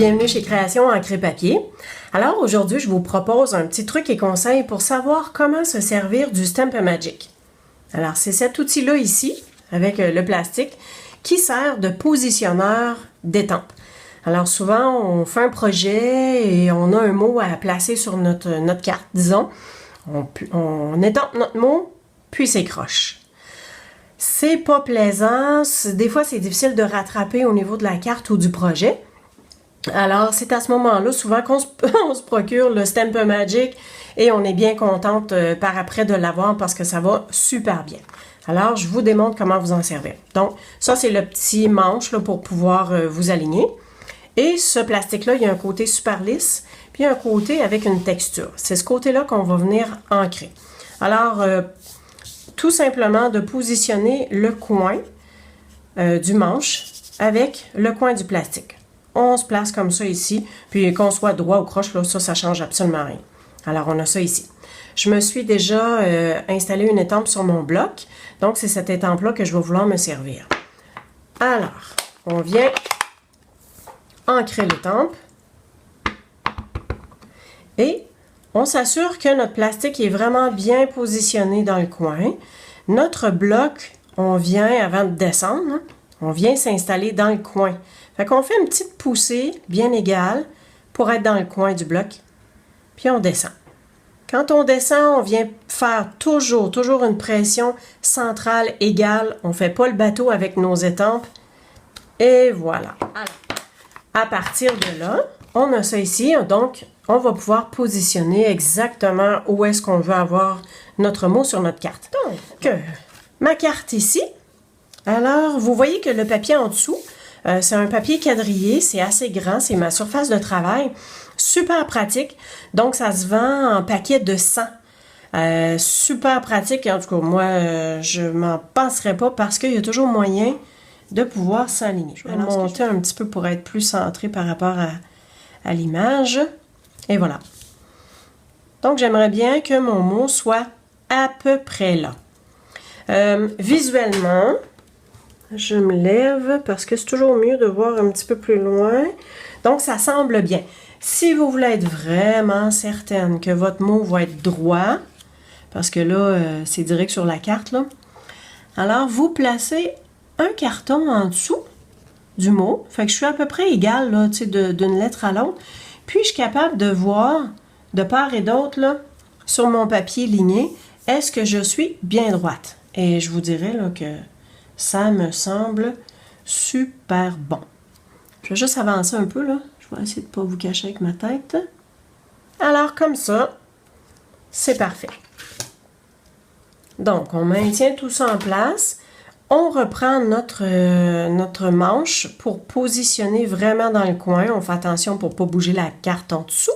bienvenue chez Création Encre Papier. Alors aujourd'hui, je vous propose un petit truc et conseil pour savoir comment se servir du Stamp-O-Magic. Alors c'est cet outil-là ici, avec le plastique, qui sert de positionneur d'étampe. Alors souvent, on fait un projet et on a un mot à placer sur notre carte, disons. On étampe notre mot, puis c'est croche. C'est pas plaisant, des fois c'est difficile de rattraper au niveau de la carte ou du projet. Alors c'est à ce moment-là souvent qu'on se procure le Stamp-O-Magic et on est bien contente par après de l'avoir parce que ça va super bien. Alors je vous démontre comment vous en servir. Donc ça c'est le petit manche là, pour pouvoir vous aligner. Et ce plastique-là, il y a un côté super lisse, puis un côté avec une texture. C'est ce côté-là qu'on va venir ancrer. Alors, tout simplement de positionner le coin du manche avec le coin du plastique. On se place comme ça ici, puis qu'on soit droit ou croche, là, ça change absolument rien. Alors, on a ça ici. Je me suis déjà installé une étampe sur mon bloc, donc c'est cette étampe-là que je vais vouloir me servir. Alors, on vient ancrer l'étampe et on s'assure que notre plastique est vraiment bien positionné dans le coin. Notre bloc, on vient, avant de descendre, on vient s'installer dans le coin. Fait qu'on fait une petite poussée bien égale pour être dans le coin du bloc, puis on descend. Quand on descend, on vient faire toujours une pression centrale égale. On ne fait pas le bateau avec nos étampes. Et voilà. Alors, à partir de là, on a ça ici, donc on va pouvoir positionner exactement où est-ce qu'on veut avoir notre mot sur notre carte. Donc, ma carte ici, alors vous voyez que le papier en dessous, c'est un papier quadrillé, c'est assez grand, c'est ma surface de travail, super pratique, donc ça se vend en paquet de 100. Super pratique, en tout cas moi je m'en passerai pas parce qu'il y a toujours moyen de pouvoir s'aligner. Je vais monter un petit peu pour être plus centré par rapport à l'image. Et voilà. Donc, j'aimerais bien que mon mot soit à peu près là. Visuellement, je me lève parce que c'est toujours mieux de voir un petit peu plus loin. Donc, ça semble bien. Si vous voulez être vraiment certaine que votre mot va être droit, parce que là, c'est direct sur la carte, là, alors vous placez un carton en dessous du mot. Fait que je suis à peu près égale là, d'une lettre à l'autre. Puis je suis capable de voir de part et d'autre là, sur mon papier ligné, est-ce que je suis bien droite? Et je vous dirais là, que ça me semble super bon. Je vais juste avancer un peu là. Je vais essayer de ne pas vous cacher avec ma tête. Alors comme ça, c'est parfait. Donc on maintient tout ça en place. On reprend notre manche pour positionner vraiment dans le coin. On fait attention pour ne pas bouger la carte en dessous.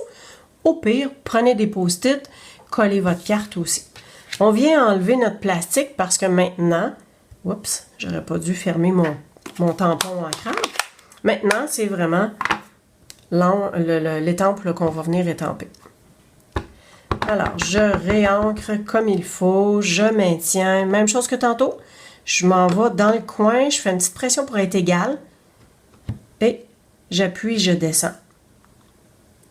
Au pire, prenez des post-it, collez votre carte aussi. On vient enlever notre plastique parce que maintenant, oups, j'aurais pas dû fermer mon tampon ancrage. Maintenant, c'est vraiment l'étampe qu'on va venir étamper. Alors, je réancre comme il faut, je maintiens, même chose que tantôt. Je m'en vais dans le coin, je fais une petite pression pour être égale. Et j'appuie, je descends.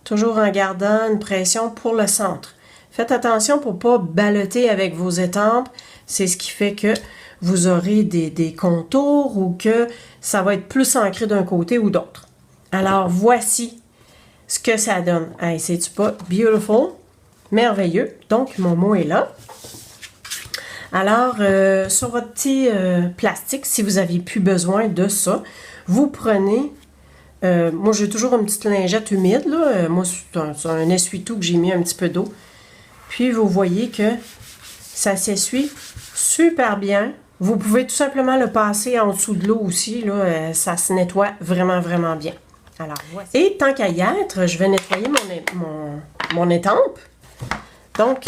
Toujours en gardant une pression pour le centre. Faites attention pour ne pas balloter avec vos étampes. C'est ce qui fait que vous aurez des contours ou que ça va être plus ancré d'un côté ou d'autre. Alors, voici ce que ça donne. Hey, c'est-tu pas beautiful? Merveilleux. Donc, mon mot est là. Alors, sur votre petit plastique, si vous n'aviez plus besoin de ça, vous prenez, moi j'ai toujours une petite lingette humide, là. Moi c'est un essuie-tout que j'ai mis un petit peu d'eau. Puis vous voyez que ça s'essuie super bien. Vous pouvez tout simplement le passer en dessous de l'eau aussi, là, ça se nettoie vraiment, vraiment bien. Alors, voici. Et tant qu'à y être, je vais nettoyer mon étampe. Donc,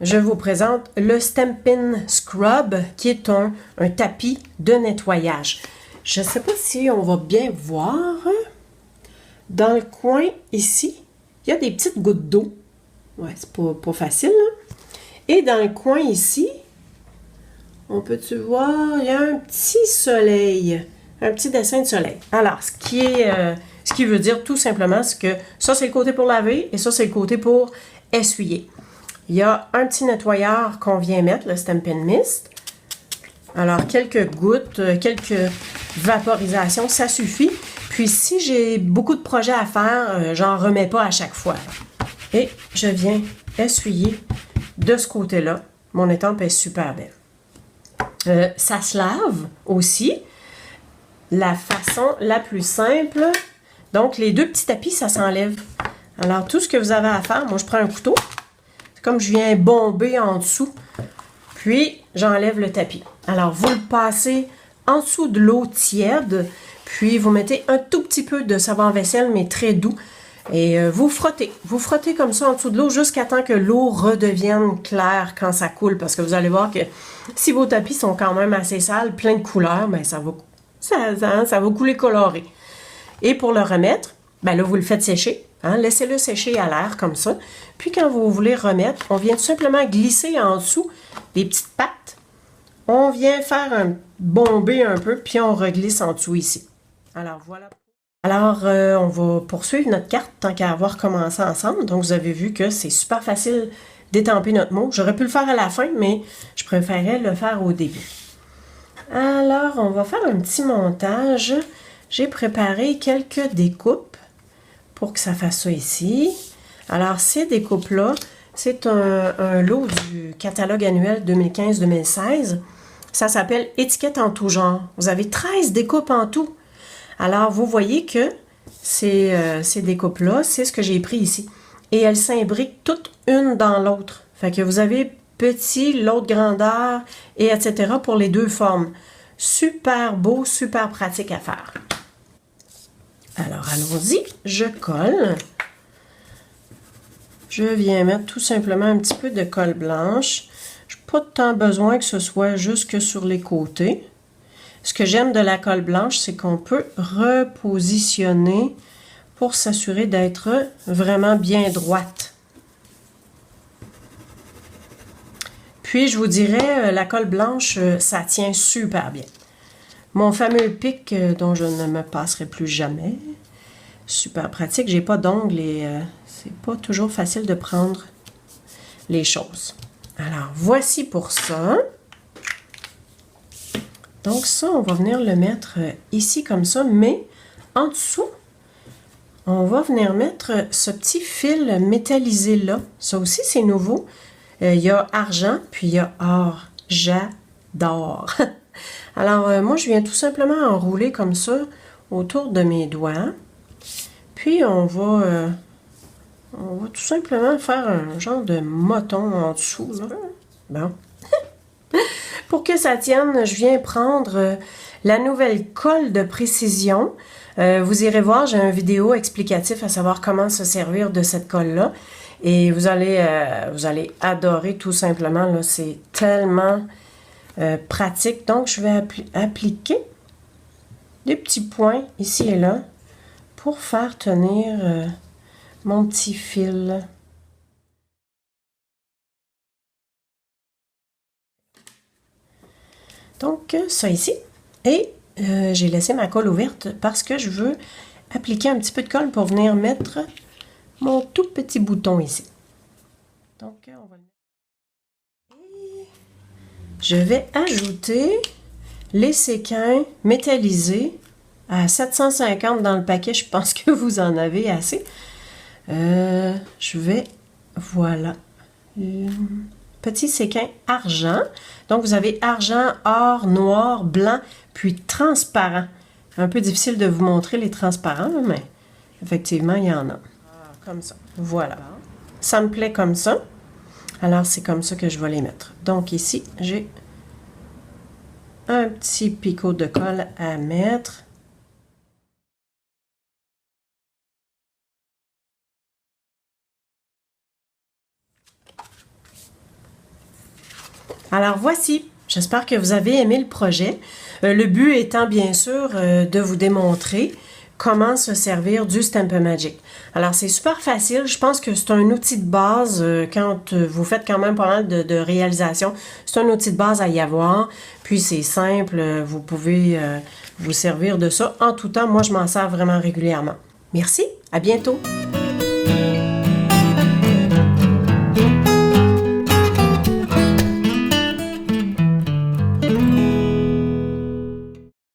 je vous présente le Stampin' Scrub, qui est un tapis de nettoyage. Je ne sais pas si on va bien voir. Dans le coin ici, il y a des petites gouttes d'eau. Ouais, c'est pas facile, hein? Et dans le coin ici, on peut-tu voir, il y a un petit soleil. Un petit dessin de soleil. Alors, ce qui est Ce qui veut dire tout simplement que ça, c'est le côté pour laver et ça, c'est le côté pour essuyer. Il y a un petit nettoyeur qu'on vient mettre, le Stampin' Mist. Alors, quelques gouttes, quelques vaporisations, ça suffit. Puis, si j'ai beaucoup de projets à faire, j'en remets pas à chaque fois. Et je viens essuyer de ce côté-là. Mon étampe est super belle. Ça se lave aussi. La façon la plus simple. Donc, les deux petits tapis, ça s'enlève. Alors, tout ce que vous avez à faire, moi, je prends un couteau. C'est comme je viens bomber en dessous. Puis, j'enlève le tapis. Alors, vous le passez en dessous de l'eau tiède. Puis, vous mettez un tout petit peu de savon à vaisselle, mais très doux. Et vous frottez. Vous frottez comme ça en dessous de l'eau jusqu'à temps que l'eau redevienne claire quand ça coule. Parce que vous allez voir que si vos tapis sont quand même assez sales, plein de couleurs, bien, ça va couler coloré. Et pour le remettre, ben là, vous le faites sécher. Hein? Laissez-le sécher à l'air comme ça. Puis quand vous voulez remettre, on vient tout simplement glisser en dessous des petites pattes. On vient faire un bomber un peu, puis on reglisse en dessous ici. Alors voilà. Alors, on va poursuivre notre carte tant qu'à avoir commencé ensemble. Donc, vous avez vu que c'est super facile d'étamper notre mot. J'aurais pu le faire à la fin, mais je préférais le faire au début. Alors, on va faire un petit montage. J'ai préparé quelques découpes pour que ça fasse ça ici. Alors, ces découpes-là, c'est un lot du catalogue annuel 2015-2016. Ça s'appelle « Étiquette en tout genre ». Vous avez 13 découpes en tout. Alors, vous voyez que ces découpes-là, c'est ce que j'ai pris ici. Et elles s'imbriquent toutes une dans l'autre. Fait que vous avez petit, l'autre grandeur, et etc. pour les deux formes. Super beau, super pratique à faire. Alors, allons-y. Je colle. Je viens mettre tout simplement un petit peu de colle blanche. Je n'ai pas tant besoin que ce soit jusque sur les côtés. Ce que j'aime de la colle blanche, c'est qu'on peut repositionner pour s'assurer d'être vraiment bien droite. Puis, je vous dirais, la colle blanche, ça tient super bien. Mon fameux pic dont je ne me passerai plus jamais. Super pratique. J'ai pas d'ongles et c'est pas toujours facile de prendre les choses. Alors, voici pour ça. Donc ça, on va venir le mettre ici comme ça, mais en dessous, on va venir mettre ce petit fil métallisé là. Ça aussi, c'est nouveau. Il y a argent, puis il y a or. J'adore. Alors, moi, je viens tout simplement enrouler comme ça autour de mes doigts. Puis, on va tout simplement faire un genre de moton en dessous. Là. Bon. Pour que ça tienne, je viens prendre la nouvelle colle de précision. Vous irez voir, j'ai une vidéo explicative à savoir comment se servir de cette colle-là. Et vous allez adorer tout simplement. C'est tellement pratique. Donc, je vais appliquer des petits points ici et là pour faire tenir mon petit fil. Donc, ça ici. Et j'ai laissé ma colle ouverte parce que je veux appliquer un petit peu de colle pour venir mettre mon tout petit bouton ici. Donc, on va le mettre. Et je vais ajouter les séquins métallisés à 750 dans le paquet. Je pense que vous en avez assez. Je vais, voilà, petit séquin argent. Donc, vous avez argent, or, noir, blanc, puis transparent. Un peu difficile de vous montrer les transparents, mais effectivement, il y en a. Comme ça. Voilà. Ça me plaît comme ça. Alors, c'est comme ça que je vais les mettre. Donc, ici, j'ai un petit picot de colle à mettre. Alors voici, j'espère que vous avez aimé le projet. Le but étant bien sûr de vous démontrer comment se servir du Stampin' Magic. Alors c'est super facile, je pense que c'est un outil de base quand vous faites quand même pas mal de réalisations. C'est un outil de base à y avoir, puis c'est simple, vous pouvez vous servir de ça en tout temps. Moi je m'en sers vraiment régulièrement. Merci, à bientôt!